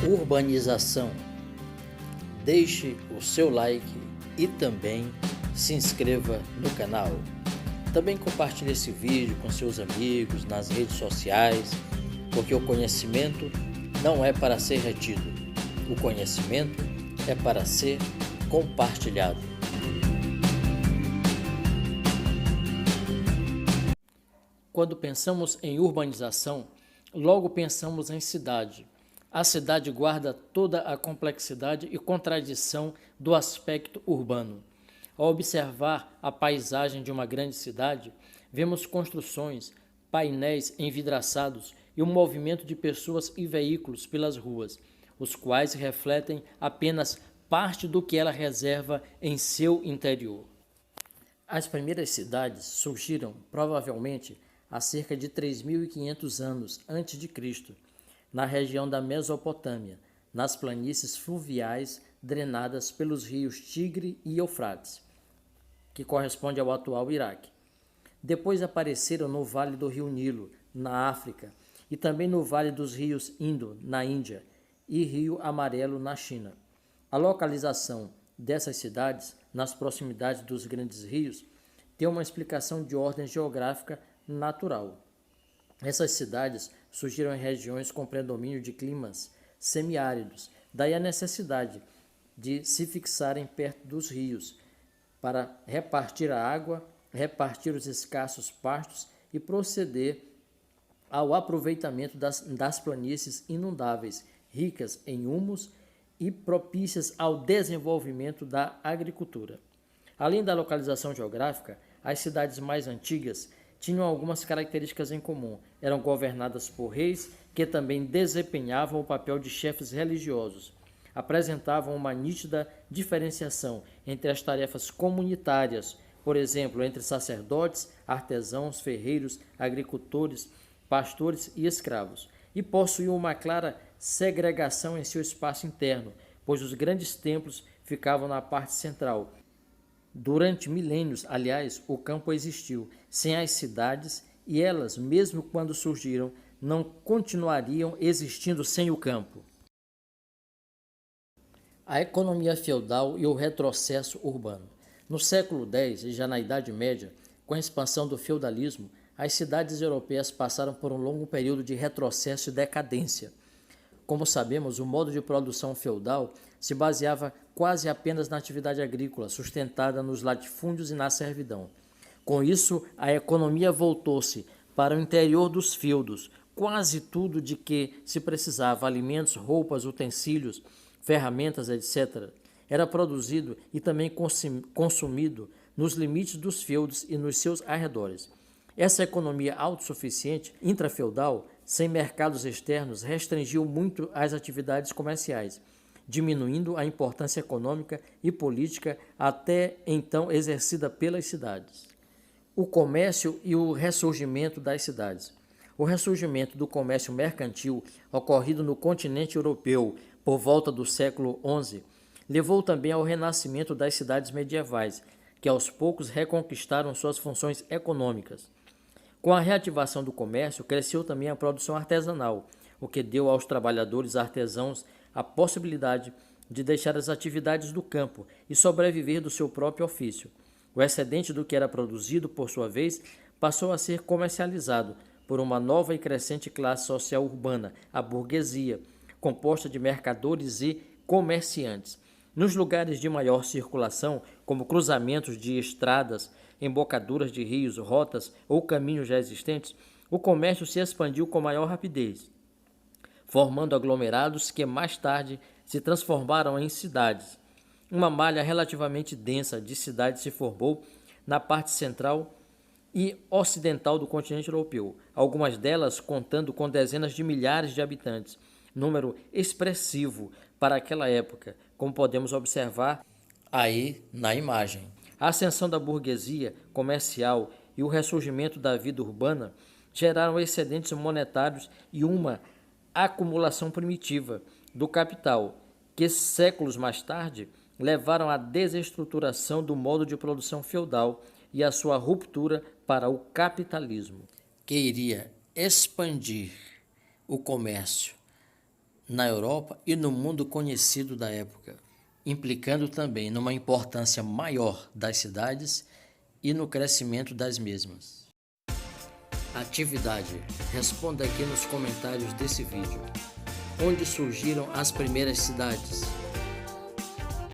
Urbanização. Deixe o seu like e também se inscreva no canal. Também compartilhe esse vídeo com seus amigos nas redes sociais, porque o conhecimento não é para ser retido, o conhecimento é para ser compartilhado. Quando pensamos em urbanização, logo pensamos em cidade. A cidade guarda toda a complexidade e contradição do aspecto urbano. Ao observar a paisagem de uma grande cidade, vemos construções, painéis envidraçados e um movimento de pessoas e veículos pelas ruas, os quais refletem apenas parte do que ela reserva em seu interior. As primeiras cidades surgiram, provavelmente, há cerca de 3.500 anos antes de Cristo, na região da Mesopotâmia, nas planícies fluviais drenadas pelos rios Tigre e Eufrates, que corresponde ao atual Iraque. Depois apareceram no Vale do Rio Nilo, na África, e também no Vale dos Rios Indo, na Índia, e Rio Amarelo, na China. A localização dessas cidades, nas proximidades dos grandes rios, tem uma explicação de ordem geográfica natural. Essas cidades surgiram em regiões com predomínio de climas semiáridos, daí a necessidade de se fixarem perto dos rios para repartir a água, repartir os escassos pastos e proceder ao aproveitamento das planícies inundáveis, ricas em humus e propícias ao desenvolvimento da agricultura. Além da localização geográfica, as cidades mais antigas tinham algumas características em comum. Eram governadas por reis que também desempenhavam o papel de chefes religiosos. Apresentavam uma nítida diferenciação entre as tarefas comunitárias, por exemplo, entre sacerdotes, artesãos, ferreiros, agricultores, pastores e escravos, e possuíam uma clara segregação em seu espaço interno, pois os grandes templos ficavam na parte central. Durante milênios, aliás, o campo existiu sem as cidades e elas, mesmo quando surgiram, não continuariam existindo sem o campo. A economia feudal e o retrocesso urbano. No século X e já na Idade Média, com a expansão do feudalismo, as cidades europeias passaram por um longo período de retrocesso e decadência. Como sabemos, o modo de produção feudal se baseava quase apenas na atividade agrícola, sustentada nos latifúndios e na servidão. Com isso, a economia voltou-se para o interior dos feudos. Quase tudo de que se precisava, alimentos, roupas, utensílios, ferramentas, etc., era produzido e também consumido nos limites dos feudos e nos seus arredores. Essa economia autossuficiente, intrafeudal, sem mercados externos, restringiu muito as atividades comerciais, diminuindo a importância econômica e política até então exercida pelas cidades. O comércio e o ressurgimento das cidades. O ressurgimento do comércio mercantil, ocorrido no continente europeu por volta do século XI, levou também ao renascimento das cidades medievais, que aos poucos reconquistaram suas funções econômicas. Com a reativação do comércio, cresceu também a produção artesanal, o que deu aos trabalhadores artesãos a possibilidade de deixar as atividades do campo e sobreviver do seu próprio ofício. O excedente do que era produzido, por sua vez, passou a ser comercializado por uma nova e crescente classe social urbana, a burguesia, composta de mercadores e comerciantes. Nos lugares de maior circulação, como cruzamentos de estradas, embocaduras de rios, rotas ou caminhos já existentes, o comércio se expandiu com maior rapidez, formando aglomerados que mais tarde se transformaram em cidades. Uma malha relativamente densa de cidades se formou na parte central e ocidental do continente europeu, algumas delas contando com dezenas de milhares de habitantes, número expressivo para aquela época, como podemos observar aí na imagem. A ascensão da burguesia comercial e o ressurgimento da vida urbana geraram excedentes monetários e uma acumulação primitiva do capital, que séculos mais tarde levaram à desestruturação do modo de produção feudal e à sua ruptura para o capitalismo, que iria expandir o comércio na Europa e no mundo conhecido da época, implicando também numa importância maior das cidades e no crescimento das mesmas. Atividade. Responda aqui nos comentários desse vídeo. Onde surgiram as primeiras cidades?